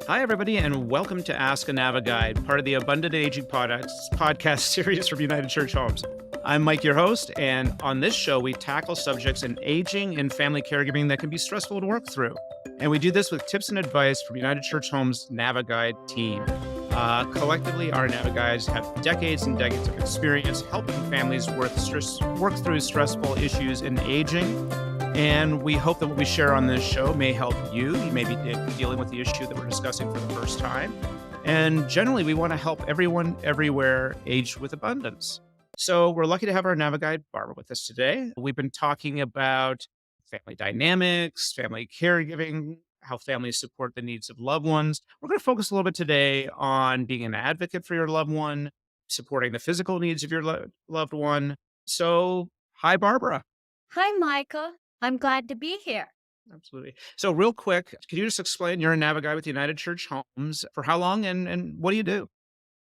Hi, everybody, and welcome to Ask a NaviGuide, part of the Abundant Aging podcast series from United Church Homes. I'm Mike, your host, and on this show, we tackle subjects in aging and family caregiving that can be stressful to work through. And we do this with tips and advice from United Church Homes' NaviGuide team. Collectively, our NaviGuides have decades and decades of experience helping families work through stressful issues in aging. And we hope that what we share on this show may help you. You may be dealing with the issue that we're discussing for the first time. And generally, we want to help everyone, everywhere, age with abundance. So we're lucky to have our NaviGuide, Barbara, with us today. We've been talking about family dynamics, family caregiving, how families support the needs of loved ones. We're going to focus a little bit today on being an advocate for your loved one, supporting the physical needs of your loved one. So, hi, Barbara. Hi, Michael. I'm glad to be here. Absolutely. So real quick, could you just explain, you're a NaviGuide with United Church Homes. For how long and what do you do?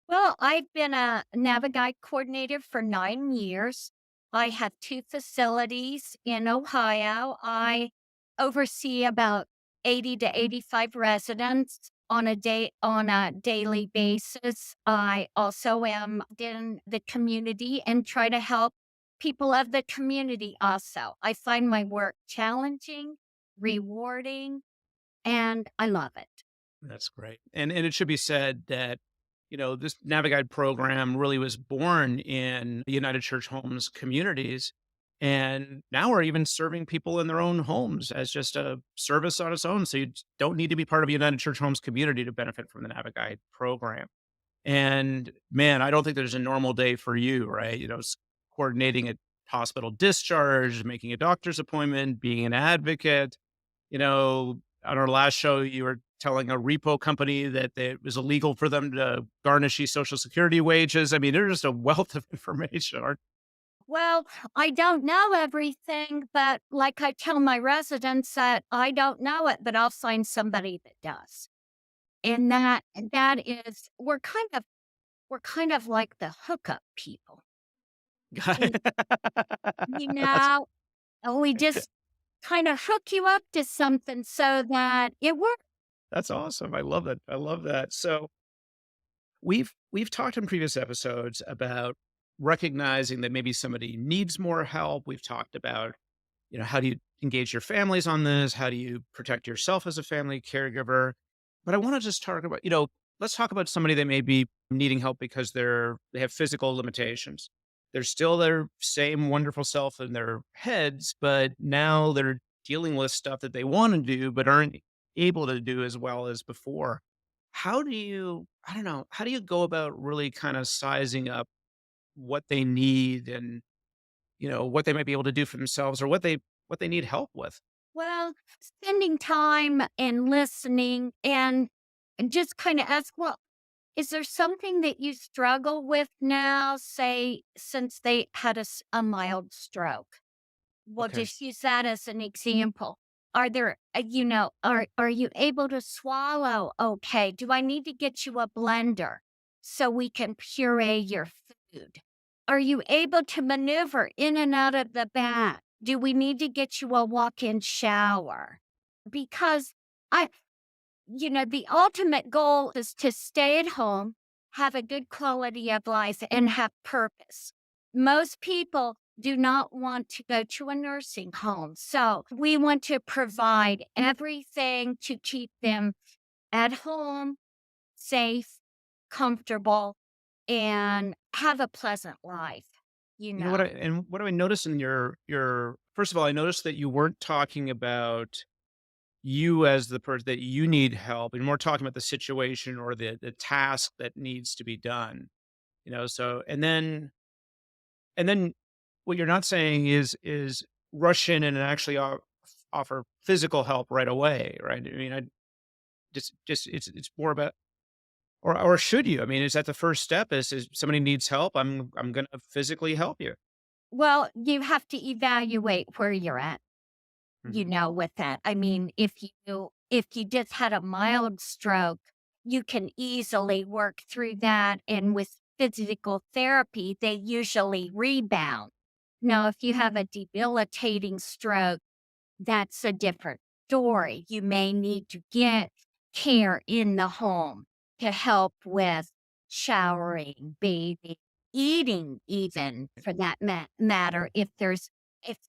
Well, I've been a NaviGuide coordinator for 9 years. I have two facilities in Ohio. I oversee about 80 to 85 residents on a daily basis. I also am in the community and try to help people of the community also. I find my work challenging, rewarding, and I love it. That's great. And it should be said that, this NaviGuide program really was born in the United Church Homes communities. And now we're even serving people in their own homes as just a service on its own. So you don't need to be part of a United Church Homes community to benefit from the NaviGuide program. And man, I don't think there's a normal day for you, right? Coordinating a hospital discharge, making a doctor's appointment, being an advocate. On our last show, you were telling a repo company that it was illegal for them to garnish these Social Security wages. I mean, there's just a wealth of information. Well, I don't know everything, but like I tell my residents that I don't know it, but I'll find somebody that does. And that is we're kind of like the hookup people. And, you know, and we just kind of hook you up to something so that it works. That's awesome. I love that. I love that. So we've talked in previous episodes about recognizing that maybe somebody needs more help. We've talked about, how do you engage your families on this? How do you protect yourself as a family caregiver? But I want to just talk about, let's talk about somebody that may be needing help because they have physical limitations. They're still their same wonderful self in their heads, but now they're dealing with stuff that they want to do but aren't able to do as well as before. I don't know, how do you go about really kind of sizing up what they need and, what they might be able to do for themselves or what they need help with? Well, spending time and listening and just kind of ask, well, is there something that you struggle with now, say, since they had a mild stroke? We'll Okay. just use that as an example. Are there, are you able to swallow okay? Do I need to get you a blender so we can puree your food? Are you able to maneuver in and out of the bath? Do we need to get you a walk-in shower? Because I, the ultimate goal is to stay at home, have a good quality of life, and have purpose. Most people do not want to go to a nursing home. So we want to provide everything to keep them at home, safe, comfortable, and have a pleasant life, you You know what know. what do I notice in your first of all, I noticed that you weren't talking about you as the person that you need help, and more talking about the situation or the task that needs to be done. So and then what you're not saying is rush in and actually offer physical help right away, right? I mean, I just it's more about, or should you? I mean, is that the first step? Is somebody needs help? I'm gonna physically help you. Well, you have to evaluate where you're at, Mhm. with that. I mean, if you just had a mild stroke, you can easily work through that. And with physical therapy, they usually rebound. Now, if you have a debilitating stroke, that's a different story. You may need to get care in the home to help with showering, bathing, eating, even for that matter, if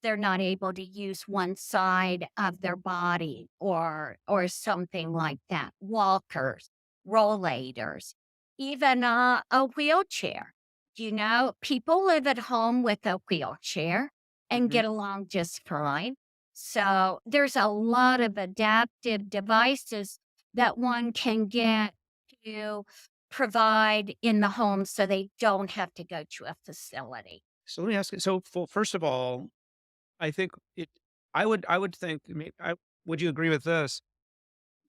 they're not able to use one side of their body or something like that. Walkers, rollators, even a wheelchair. People live at home with a wheelchair and Mhm. get along just fine. So there's a lot of adaptive devices that one can get to provide in the home so they don't have to go to a facility. So let me ask you. So first of all, I think it. I would think. Would you agree with this?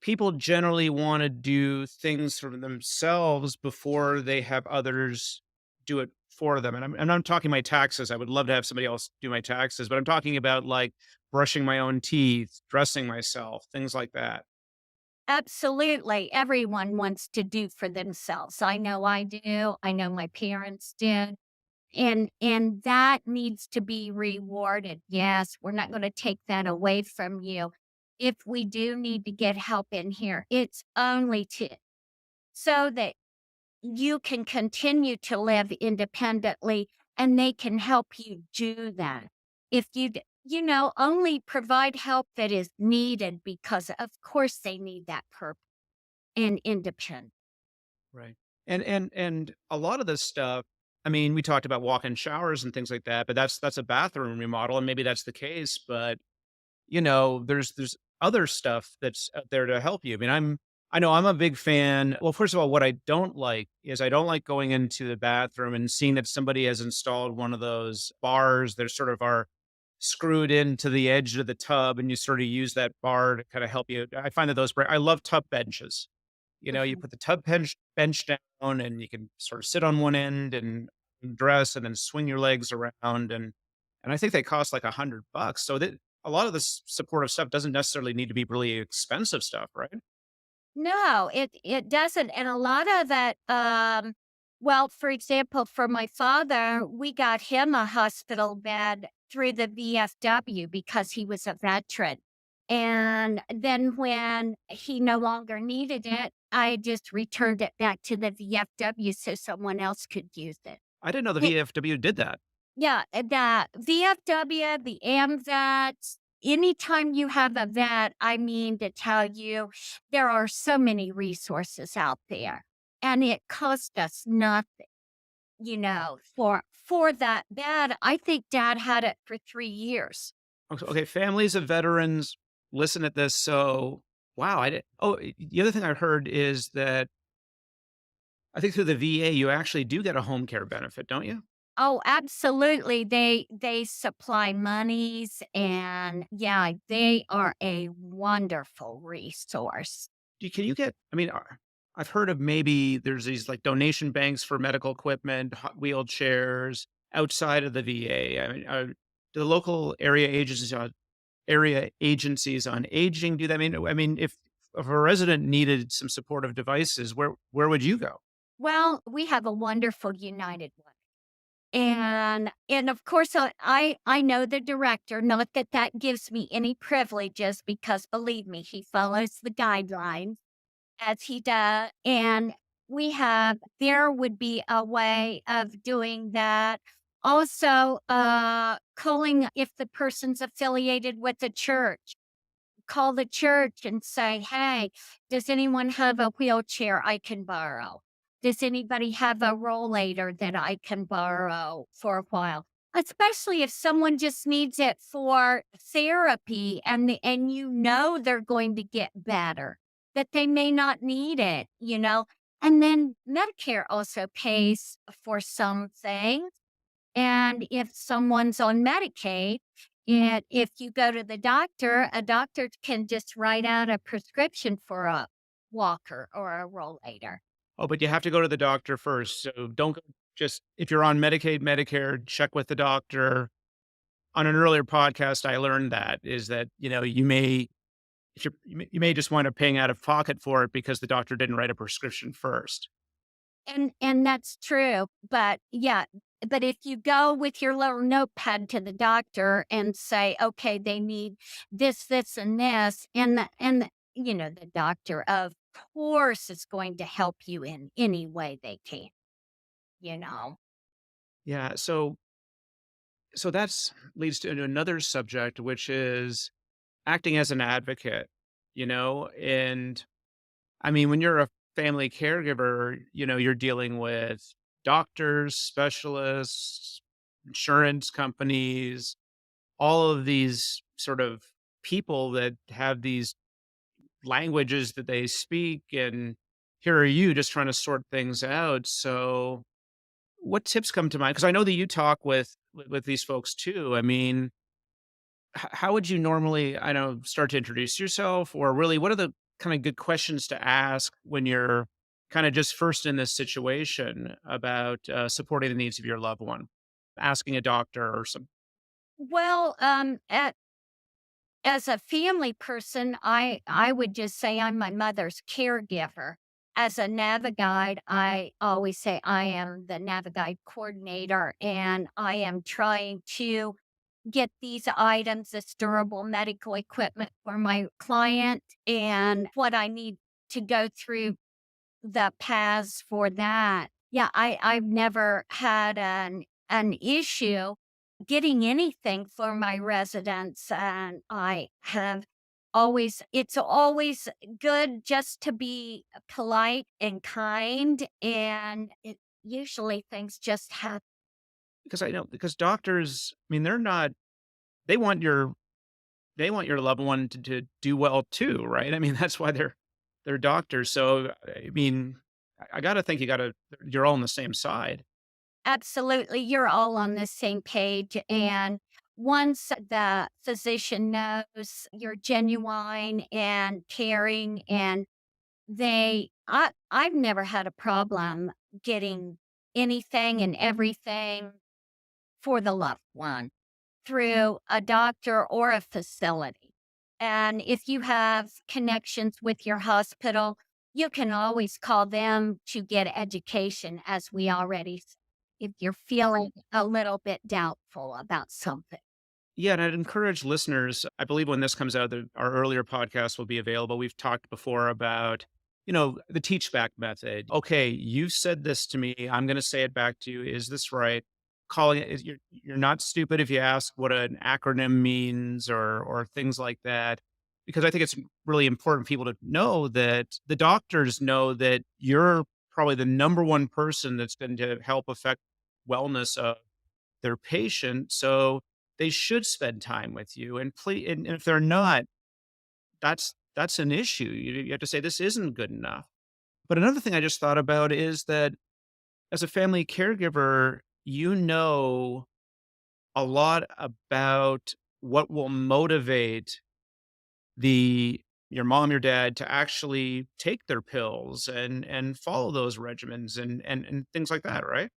People generally want to do things for themselves before they have others do it for them. And I'm talking my taxes. I would love to have somebody else do my taxes, but I'm talking about like brushing my own teeth, dressing myself, things like that. Absolutely. Everyone wants to do for themselves. I know I do. I know my parents did. And that needs to be rewarded. Yes, we're not going to take that away from you. If we do need to get help in here, it's only to so that you can continue to live independently and they can help you do that. If only provide help that is needed because of course they need that purpose and independence. Right. And a lot of this stuff, I mean, we talked about walk-in showers and things like that, but that's a bathroom remodel, and maybe that's the case, but there's other stuff that's out there to help you. I know I'm a big fan. Well, first of all, what I don't like is I don't like going into the bathroom and seeing that somebody has installed one of those bars that sort of are screwed into the edge of the tub, and you sort of use that bar to kind of help you. I find that those break. I love tub benches. You Mhm. put the bench down and you can sort of sit on one end and dress and then swing your legs around and I think they cost like $100. So that a lot of this supportive stuff doesn't necessarily need to be really expensive stuff, right? No, it doesn't, and a lot of that, well, for example, for my father, we got him a hospital bed through the VFW because he was a veteran, and then when he no longer needed it, I just returned it back to the VFW so someone else could use it. I didn't know the It VFW did that. Yeah, the VFW, the AMVETS, anytime you have a vet, I mean to tell you, there are so many resources out there, and it cost us nothing, for that vet. I think dad had it for 3 years. Okay, families of veterans listen at this. So, wow, I did. Oh, the other thing I heard is that I think through the VA, you actually do get a home care benefit, don't you? Oh, absolutely. They supply monies and yeah, they are a wonderful resource. Can you get I've heard of maybe there's these, like, donation banks for medical equipment, wheelchairs outside of the VA. I mean, do the local area agencies on aging do that? I mean, if a resident needed some supportive devices, where would you go? Well, we have a wonderful United one. And of course, I know the director, not that that gives me any privileges because believe me, he follows the guidelines as he does, and there would be a way of doing that. Also, calling if the person's affiliated with the church, call the church and say, "Hey, does anyone have a wheelchair I can borrow? Does anybody have a rollator that I can borrow for a while?" Especially if someone just needs it for therapy and they're going to get better, that they may not need it. And then Medicare also pays for some things. And if someone's on Medicaid, and if you go to the doctor, a doctor can just write out a prescription for a walker or a rollator. Oh, but you have to go to the doctor first, so don't go just if you're on Medicaid, Medicare, check with the doctor. On an earlier podcast, I learned that is that, you may if you may just wind up paying out of pocket for it because the doctor didn't write a prescription first. And that's true, but yeah, but if you go with your little notepad to the doctor and say, "Okay, they need this, and this," and the doctor of course is going to help you in any way they can, you know. Yeah. So that's leads to another subject, which is acting as an advocate, and I mean, when you're a family caregiver, you're dealing with doctors, specialists, insurance companies, all of these sort of people that have these languages that they speak. And here are you just trying to sort things out. So, what tips come to mind? Because I know that you talk with these folks too. I mean, how would you normally, I know, start to introduce yourself, or really, what are the kind of good questions to ask when you're kind of just first in this situation about supporting the needs of your loved one, asking a doctor or some. Well, as a family person, I would just say I'm my mother's caregiver. As a NaviGuide, I always say I am the NaviGuide coordinator, and I am trying to get these items, this durable medical equipment for my client, and what I need to go through the paths for that. Yeah, I've never had an issue getting anything for my residents, and I have always it's always good just to be polite and kind, and it usually things just happen. Because I know, because doctors, I mean, they're not, they want your they want your loved one to do well too, right? I mean, that's why they're doctors. So I mean, I gotta think you're all on the same side. Absolutely, you're all on the same page, and once the physician knows you're genuine and caring, and I've never had a problem getting anything and everything for the loved one through a doctor or a facility. And if you have connections with your hospital, you can always call them to get education, as we already if you're feeling a little bit doubtful about something. Yeah, and I'd encourage listeners. I believe when this comes out, our earlier podcast will be available. We've talked before about, the teach back method. Okay, you said this to me. I'm going to say it back to you. Is this right? Calling it, you're not stupid if you ask what an acronym means or things like that, because I think it's really important for people to know that the doctors know that you're probably the number one person that's going to help affect wellness of their patient. So they should spend time with you, and please, and if they're not, that's an issue. You have to say this isn't good enough. But another thing I just thought about is that as a family caregiver, a lot about what will motivate the your mom, your dad to actually take their pills and follow those regimens and things like that, right?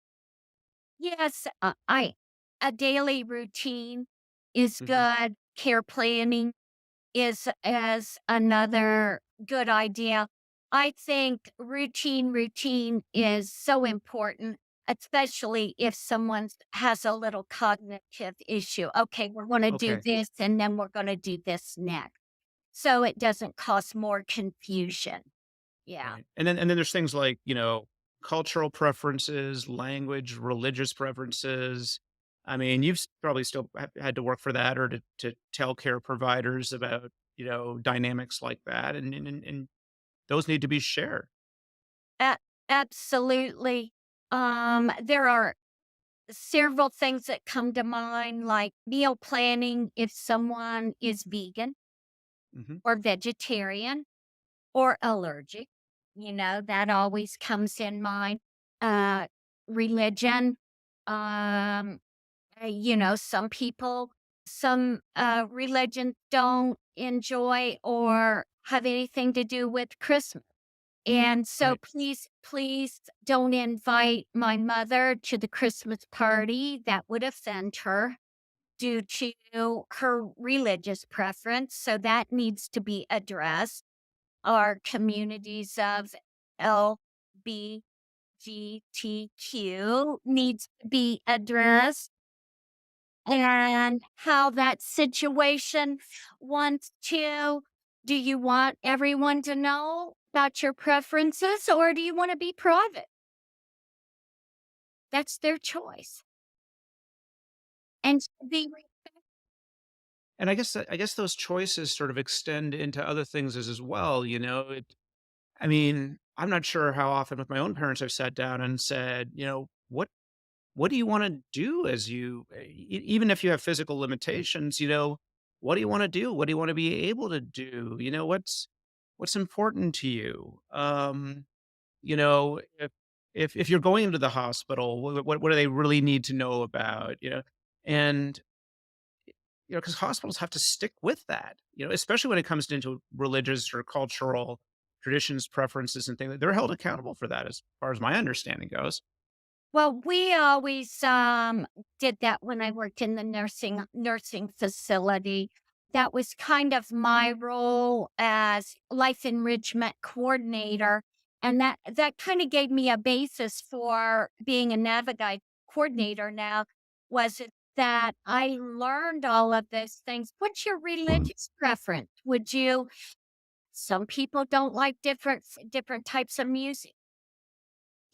Yes, I a daily routine is Hmm. good. Care planning is as another good idea. I think routine is so important, especially if someone has a little cognitive issue. Okay, we're going to do Okay. this and then we're going to do this next. So it doesn't cause more confusion. Yeah. Right. And then there's things like, cultural preferences, language, religious preferences. I mean, you've probably still had to work for that or to tell care providers about, dynamics like that. And those need to be shared. A- Absolutely. There are several things that come to mind, like meal planning if someone is vegan Hmm. or vegetarian or allergic. That always comes in mind. Uh, Religion. Um, some people, some religions don't enjoy or have anything to do with Christmas. And so Right. please don't invite my mother to the Christmas party. That would offend her due to her religious preference. So that needs to be addressed. Our communities of LBGTQ needs to be addressed, and how that situation wants to Do you want everyone to know about your preferences or do you want to be private? That's their choice. And the And I guess those choices sort of extend into other things as well, I mean, I'm not sure how often with my own parents I've sat down and said, what do you wanna do as even if you have physical limitations, what do you wanna do? What do you wanna be able to do? What's important to you? If you're going into the hospital, what do they really need to know about, And, because hospitals have to stick with that, especially when it comes into religious or cultural traditions, preferences, and things. They're held accountable for that as far as my understanding goes. Well, we always did that when I worked in the nursing facility. That was kind of my role as life enrichment coordinator, and that kind of gave me a basis for being a NaviGuide coordinator. Now, was it that I learned all of those things? What's your religious preference? Would you? Some people don't like different types of music.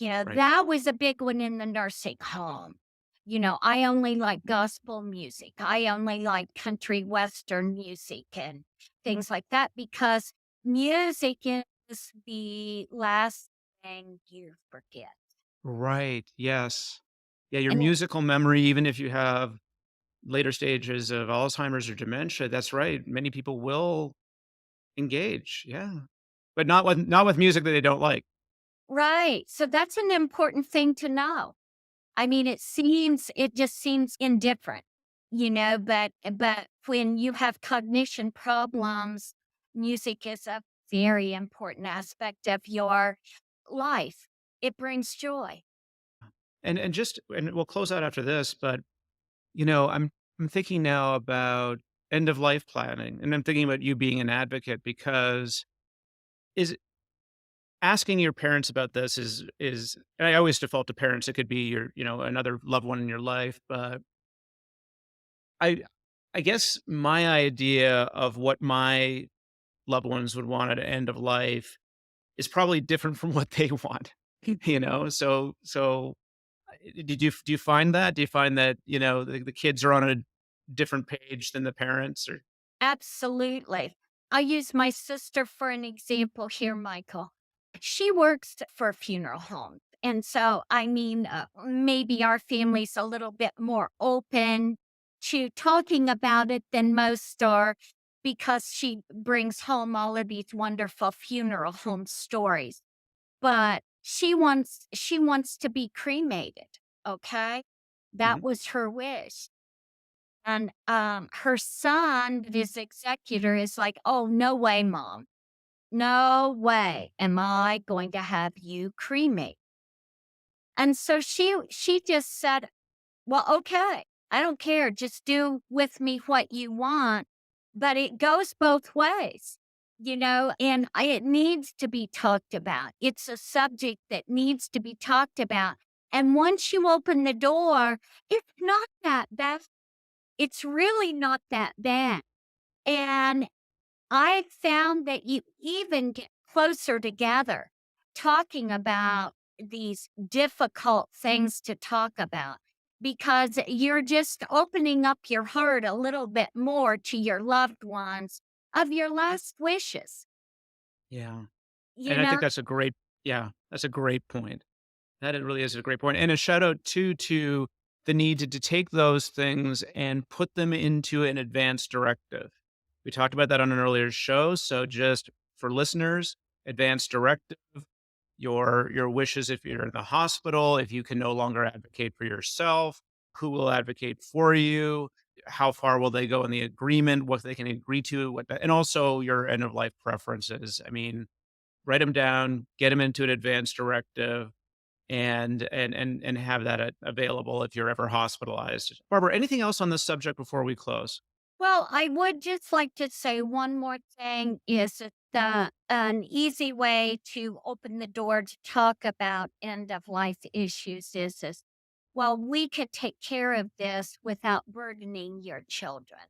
Right. That was a big one in the nursing home. I only like gospel music. I only like country western music and things like that because music is the last thing you forget. Right, yes. Yeah, your And it musical memory, even if you have later stages of Alzheimer's or dementia, that's right, many people will engage, yeah. But not with music that they don't like. right. So that's an important thing to know. I mean, it just seems indifferent, but when you have cognition problems, music is a very important aspect of your life. It brings joy. And we'll close out after this, but, I'm thinking now about end of life planning, and I'm thinking about you being an advocate because is asking your parents about this is and I always default to parents, it could be another loved one in your life, but I I guess my idea of what my loved ones would want at end of life is probably different from what they want, So, do you find that? Do you find that, the kids are on a different page than the parents or Absolutely. I use my sister for an example here, Michael. She works for funeral homes. And so, I mean, maybe our family's a little bit more open to talking about it than most are because she brings home all of these wonderful funeral home stories. But she wants to be cremated. Okay. That Mhm. was her wish. And, her son, his executor, is like, "Oh, no way, mom. No way am I going to have you cremate." And so she just said, "Well, okay. I don't care. Just do with me what you want." But it goes both ways, and it needs to be talked about. It's a subject that needs to be talked about. And once you open the door, it's not that bad. It's really not that bad. And I found that you even get closer together talking about these difficult things to talk about because you're just opening up your heart a little bit more to your loved ones of your last wishes. Yeah. You And I think know, that's a great point. That it really is a great point, and a shout out too to the need to take those things and put them into an advanced directive. We talked about that on an earlier show, so just for listeners, advanced directive, your wishes if you're in the hospital, if you can no longer advocate for yourself, who will advocate for you, how far will they go in the agreement, what they can agree to, and also your end of life preferences. I mean, write them down, get them into an advanced directive, and have that available if you're ever hospitalized. Barbara, anything else on this subject before we close? well, I would just like to say one more thing is that an easy way to open the door to talk about end of life issues is well, we could take care of this without burdening your children.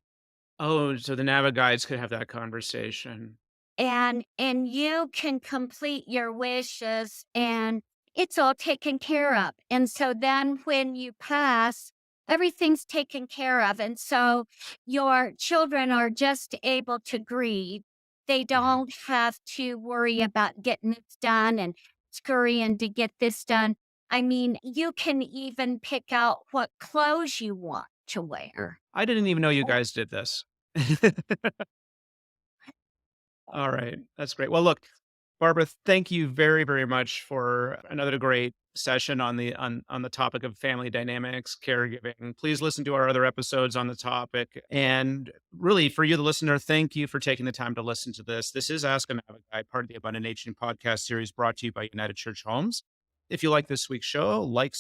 Oh, so the NaviGuides could have that conversation. and you can complete your wishes and it's all taken care of. And so then when you pass, everything's taken care of. And so your children are just able to grieve. They Yeah. don't have to worry about getting this done and scurrying to get this done. I mean, you can even pick out what clothes you want to wear. I didn't even know you guys did this. All right. That's great. Well, look, Barbara, thank you very, very much for another great session on the topic of family dynamics, caregiving. Please listen to our other episodes on the topic. And really, for you, the listener, thank you for taking the time to listen to this. This is Ask a NaviGuide, part of the Abundant Aging podcast series brought to you by United Church Homes. If you like this week's show, like,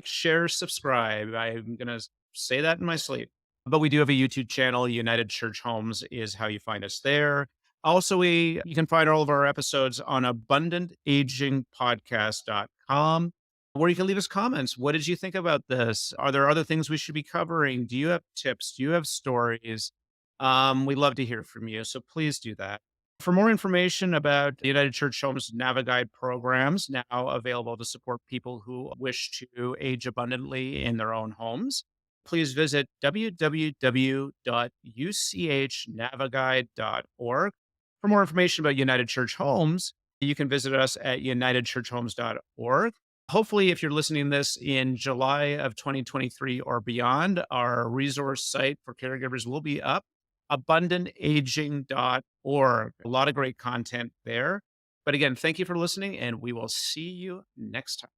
share, subscribe. I'm gonna say that in my sleep. But we do have a YouTube channel. United Church Homes is how you find us there. Also, you can find all of our episodes on abundantagingpodcast.com, where you can leave us comments. What did you think about this? Are there other things we should be covering? Do you have tips? Do you have stories? We'd love to hear from you. So please do that. For more information about the United Church Homes NaviGuide programs, now available to support people who wish to age abundantly in their own homes, please visit www.uchnaviguide.org. For more information about United Church Homes, you can visit us at unitedchurchhomes.org. Hopefully, if you're listening to this in July of 2023 or beyond, our resource site for caregivers will be up, abundantaging.org. A lot of great content there. But again, thank you for listening, and we will see you next time.